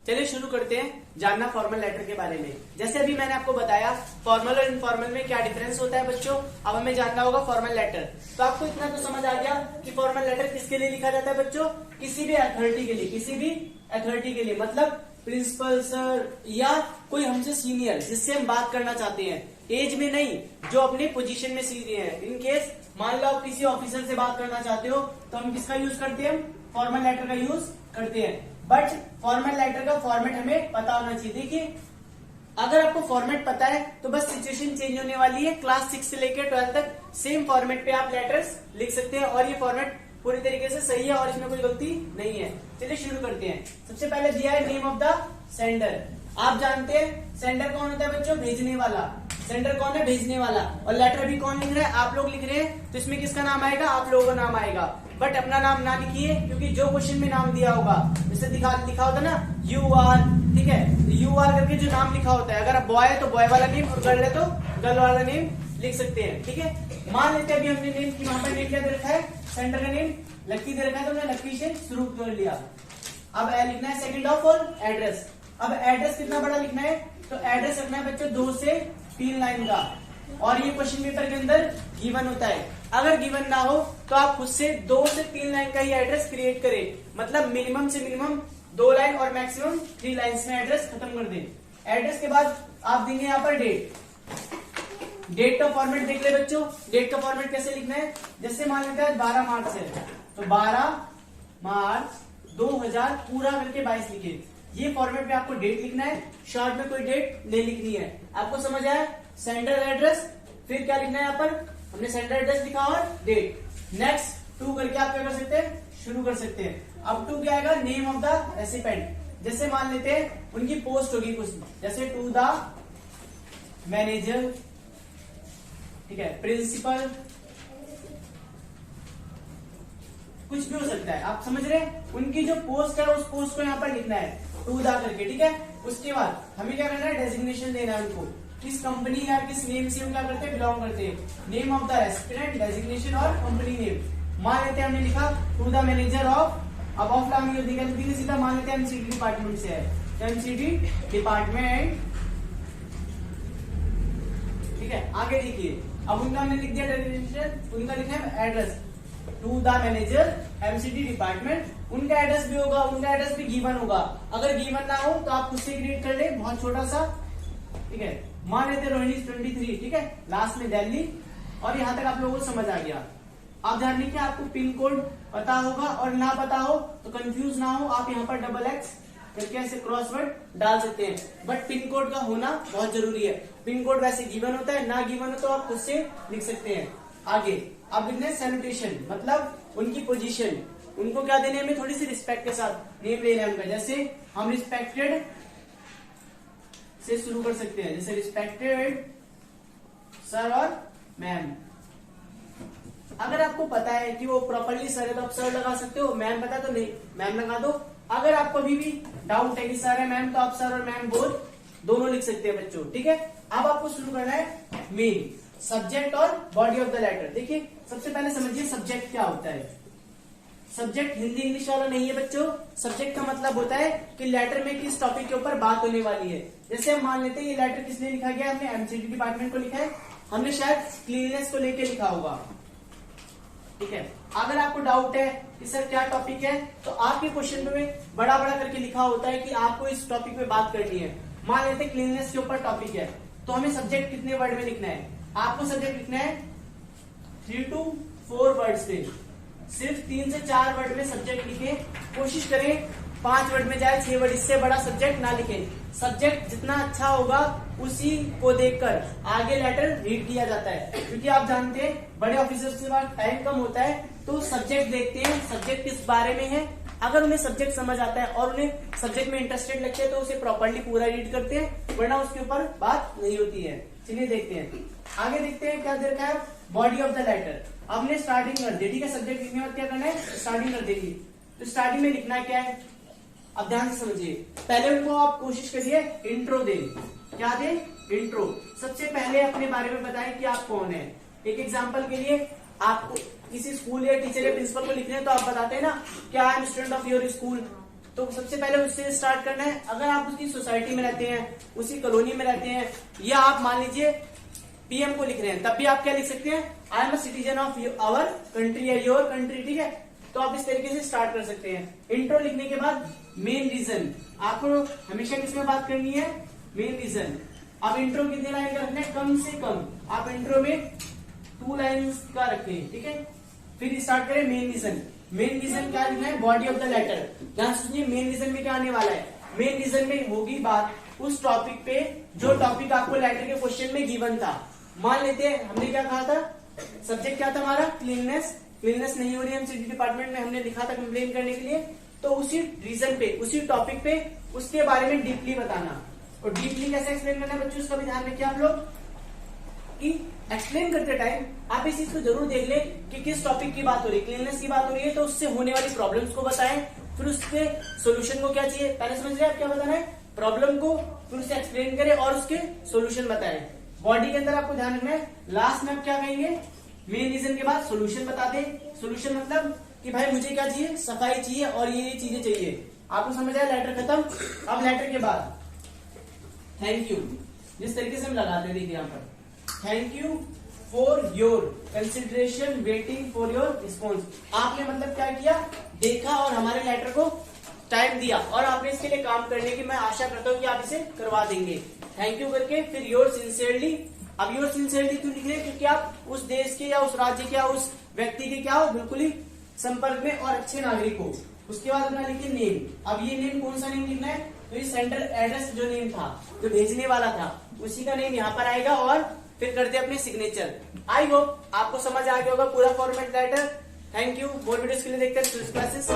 चलिए शुरू करते हैं जानना फॉर्मल लेटर के बारे में। जैसे अभी मैंने आपको बताया फॉर्मल और इनफॉर्मल में क्या डिफरेंस होता है बच्चों। अब हमें जानना होगा फॉर्मल लेटर। तो आपको इतना तो समझ आ गया कि फॉर्मल लेटर किसके लिए लिखा जाता है बच्चों, किसी भी अथॉरिटी के लिए, किसी भी अथॉरिटी के लिए, मतलब प्रिंसिपल सर या कोई हमसे सीनियर जिससे हम बात करना चाहते हैं, एज में नहीं, जो अपने पोजीशन में सीनियर है। इन केस मान लो आप किसी ऑफिसर से बात करना चाहते हो तो हम किसका यूज करते हैं, फॉर्मल लेटर का यूज करते हैं। बट फॉर्मल लेटर का फॉर्मेट हमें पता होना चाहिए। देखिए अगर आपको फॉर्मेट पता है तो बस सिचुएशन चेंज होने वाली है। क्लास 6 से लेकर 12 तक सेम फॉर्मेट पे आप लेटर्स लिख सकते हैं और ये फॉर्मेट पूरी तरीके से सही है और इसमें कोई गलती नहीं है। चलिए शुरू करते हैं। सबसे पहले दिया है नेम ऑफ द सेंडर। आप जानते हैं सेंडर कौन होता है बच्चों, भेजने वाला। सेंडर कौन है, भेजने वाला। और लेटर भी कौन लिख रहा है, आप लोग लिख रहे हैं, तो इसमें किसका नाम आएगा, आप लोगों का नाम आएगा। बट अपना नाम ना लिखिए क्योंकि जो क्वेश्चन में नाम दिया होगा, जैसे लिखा होता ना यू आर, ठीक है, तो यू आर करके जो नाम लिखा होता है, अगर आप बॉय है तो बॉय वाला नेम और गर्ल है तो गर्ल वाला नेम लिख सकते हैं। ठीक है, मान लेते हैं अभी हमने नेम की वहां पर नेम क्या दे रखा है, सेंटर का नेम लक्की दे रखा है, तो हमने लक्की से शुरू कर लिया। अब लिखना है सेकंड ऑफ ऑल एड्रेस। अब एड्रेस कितना बड़ा लिखना है, तो एड्रेस रखना है बच्चों 2 से 3 लाइन का, और ये क्वेश्चन पेपर के अंदर गिवन होता है। अगर गिवन ना हो तो आप खुद से 2 से 3 लाइन का ही एड्रेस क्रिएट करें, मतलब मिनिमम से मिनिमम 2 लाइन और मैक्सिमम 3 लाइन्स में एड्रेस खत्म कर दें। एड्रेस के बाद आप देंगे यहाँ पर डेट। डेट का फॉर्मेट देख ले बच्चों, डेट का फॉर्मेट कैसे लिखना है, जैसे मान लेते हैं 12 मार्च है तो 12 मार्च 2000 पूरा करके 22 लिखे। ये फॉर्मेट में आपको डेट लिखना है, शॉर्ट में कोई डेट नहीं लिखनी है। आपको समझ आया, सेंडर एड्रेस, फिर क्या लिखना है यहाँ पर, हमने सेंडर एड्रेस लिखा और डेट। नेक्स्ट 2 करके आप क्या कर सकते हैं, शुरू कर सकते हैं। अब 2 क्या आएगा, नेम ऑफ द रेसिपेंट। जैसे मान लेते हैं उनकी पोस्ट होगी कुछ, जैसे टू द मैनेजर, ठीक है, प्रिंसिपल, कुछ भी हो सकता है, आप समझ रहे हैं। उनकी जो पोस्ट है उस पोस्ट को यहाँ पर लिखना है टू द करके, ठीक है। उसके बाद हमें क्या करना है, डेजिग्नेशन देना है उनको, किस कंपनी या किस नेम से हम क्या करते हैं, बिलोंग करते हैं। नेम ऑफ द रेस्पिरेंट, डेजिग्नेशन और कंपनी नेम। मान लेते हैं हमने लिखा टू द मैनेजर ऑफ, अब ऑफ लाइन लिखेंगे सीधा, मान लेते हैं एमसीडी डिपार्टमेंट से है, एमसीडी डिपार्टमेंट, ठीक है। आगे देखिए, अब उनका हमने लिख दिया डेजिग्नेशन, उनका लिखा है address to the manager MCD department. उनका एड्रेस भी होगा, उनका एड्रेस भी गिवन होगा। अगर गिवन ना हो तो आप खुद से क्रिएट कर ले, बहुत छोटा सा, ठीक है। मान लेते रोहिणी 23, ठीक है, लास्ट में दिल्ली। और यहां तक आप लोगों को समझ आ गया। आप ध्यान रखिए, आपको पिन कोड पता होगा और ना पता हो तो कंफ्यूज ना हो, आप यहाँ पर $X करके ऐसे क्रॉसवर्ड डाल सकते हैं। बट पिन कोड का होना बहुत जरूरी है। पिन कोड वैसे गिवन होता है, ना गिवन हो तो आप खुद से लिख सकते हैं। आगे अब लिखना है सैल्यूटेशन, मतलब उनकी पोजीशन, उनको क्या देने, हमें थोड़ी सी रिस्पेक्ट के साथ नेम लेना है उनका। जैसे हम रिस्पेक्टेड से शुरू कर सकते हैं, जैसे रिस्पेक्टेड सर और मैम। अगर आपको पता है कि वो प्रॉपरली सर है तो आप सर लगा सकते हो, मैम पता तो नहीं मैम लगा दो। अगर आपको अभी भी डाउट है कि सर है मैम, तो आप सर और मैम बोथ दोनों लिख सकते हैं बच्चों, ठीक है। अब आपको शुरू करना है मेन, सब्जेक्ट और बॉडी ऑफ द लेटर। देखिए सबसे पहले समझिए सब्जेक्ट क्या होता है। सब्जेक्ट हिंदी इंग्लिश वाला नहीं है बच्चों। सब्जेक्ट का मतलब होता है कि लेटर में किस टॉपिक के ऊपर बात होने वाली है। जैसे हम मान लेते हैं ये लेटर किस लिए लिखा गया, हमने एमसीडी डिपार्टमेंट को लिखा है, हमने शायद क्लीननेस को लेके लिखा होगा, ठीक है। अगर आपको डाउट है कि सर क्या टॉपिक है, तो आपके क्वेश्चन में बड़ा बड़ा करके लिखा होता है कि आपको इस टॉपिक पे बात करनी है। मान लेते हैं क्लीननेस के ऊपर टॉपिक है, तो हमें सब्जेक्ट कितने वर्ड में लिखना है, आपको सब्जेक्ट लिखना है 3 to 4 वर्ड से, सिर्फ 3 से 4 वर्ड में सब्जेक्ट लिखे। कोशिश करें 5 वर्ड में जाए, 6 वर्ड, इससे बड़ा सब्जेक्ट ना लिखें। सब्जेक्ट जितना अच्छा होगा उसी को देखकर आगे लेटर रीड किया जाता है, क्योंकि आप जानते हैं बड़े ऑफिसर्स के पास टाइम कम होता है तो सब्जेक्ट देखते हैं, सब्जेक्ट किस बारे में है। अगर उन्हें सब्जेक्ट समझ आता है और उन्हें सब्जेक्ट में इंटरेस्टेड लगते हैं तो उसे प्रॉपर्ली पूरा रीड करते हैं, वरना उसके ऊपर बात नहीं होती है। चलिए देखते हैं, आगे देखते हैं क्या दे रखा है, बॉडी ऑफ द लेटर। हमने स्टार्टिंग कर दी, ठीक है। सब्जेक्ट लिखने के बाद क्या करना है, स्टार्टिंग कर देंगे। तो स्टार्टिंग में लिखना क्या है, अब ध्यान से समझिए। पहले उनको आप कोशिश करिए इंट्रो दे, क्या दे, इंट्रो। सबसे पहले अपने बारे में बताएं कि आप कौन है। एक एग्जांपल के लिए आपको किसी स्कूल या टीचर या प्रिंसिपल को लिखने हैं तो आप बताते हैं ना कि I am student of your school, तो सबसे पहले उससे स्टार्ट करना है। अगर आप उसकी सोसाइटी में रहते हैं, उसी कॉलोनी में रहते हैं, या आप मान लीजिए पीएम को लिख रहे हैं, तब भी आप क्या लिख सकते हैं, I am a citizen of our country या योर कंट्री, ठीक है। तो आप इस तरीके से स्टार्ट कर सकते हैं। इंट्रो लिखने के बाद मेन रीजन, आपको हमेशा किसमें बात करनी है, मेन रीजन। आप इंट्रो कितने लाइन का रखना है, कम से कम आप इंट्रो में 2 लाइन्स का रखें, ठीक है। फिर स्टार्ट करें मेन रीजन। मेन रीजन क्या लिखना है, बॉडी ऑफ द लेटर। ध्यान से सुनिए, मेन रीजन में क्या आने वाला है, मेन रीजन में होगी बात उस टॉपिक पे जो टॉपिक आपको लेटर के क्वेश्चन में गिवन था। मान लेते हैं हमने क्या कहा था, सब्जेक्ट क्या था हमारा, क्लीननेस। क्लीननेस नहीं हो रही है एमसीडी डिपार्टमेंट में, हमने लिखा था कंप्लेन करने के लिए। तो उसी रीजन पे, उसी टॉपिक पे उसके बारे में डीपली बताना। और डीपली कैसे एक्सप्लेन करना है बच्चों, उसका भी ध्यान रखिए आप लोग कि एक्सप्लेन करते टाइम आप इस चीज को जरूर देख लें कि किस टॉपिक की बात हो रही है। क्लीननेस की बात हो रही है तो उससे होने वाली प्रॉब्लम्स को बताएं, फिर उसके सोल्यूशन को क्या चाहिए, पहले समझ रहे आप क्या बताना है, प्रॉब्लम को, फिर उसे एक्सप्लेन करें और उसके सोल्यूशन बताएं। बॉडी के अंदर आपको ध्यान रखना है, लास्ट में आप क्या कहेंगे, मेन रीजन के बाद सोल्यूशन बता दें। सोल्यूशन मतलब कि भाई मुझे क्या चाहिए, सफाई चाहिए और ये चीजें चाहिए। आपको समझ आया, लेटर खत्म। अब लेटर के बाद थैंक यू, जिस तरीके से हम लगाते हैं, देखिए यहाँ पर thank you for your consideration, waiting for your response. आपने मतलब क्या किया, देखा और हमारे लेटर को टाइम दिया और आपने इसके लिए काम करने की मैं आशा करता हूँ कि आप इसे करवा देंगे। थैंक यू करके फिर योर सिंसियरली। अब योर सिंसियरली क्यों लिख रहे हैं, क्योंकि आप उस देश के या उस राज्य के या उस व्यक्ति के क्या हो, बिल्कुल ही संपर्क में और अच्छे नागरिक हो। उसके बाद अपना लिखिए नेम। अब ये नेम कौन सा नेम लिखना है, तो ये सेंटर एड्रेस जो नेम था, जो भेजने वाला था, उसी का नेम यहाँ पर आएगा और फिर करते अपने सिग्नेचर। आई होप आपको समझ आ गया होगा पूरा format letter. Thank you. More videos के लिए देखते हैं क्लासेस।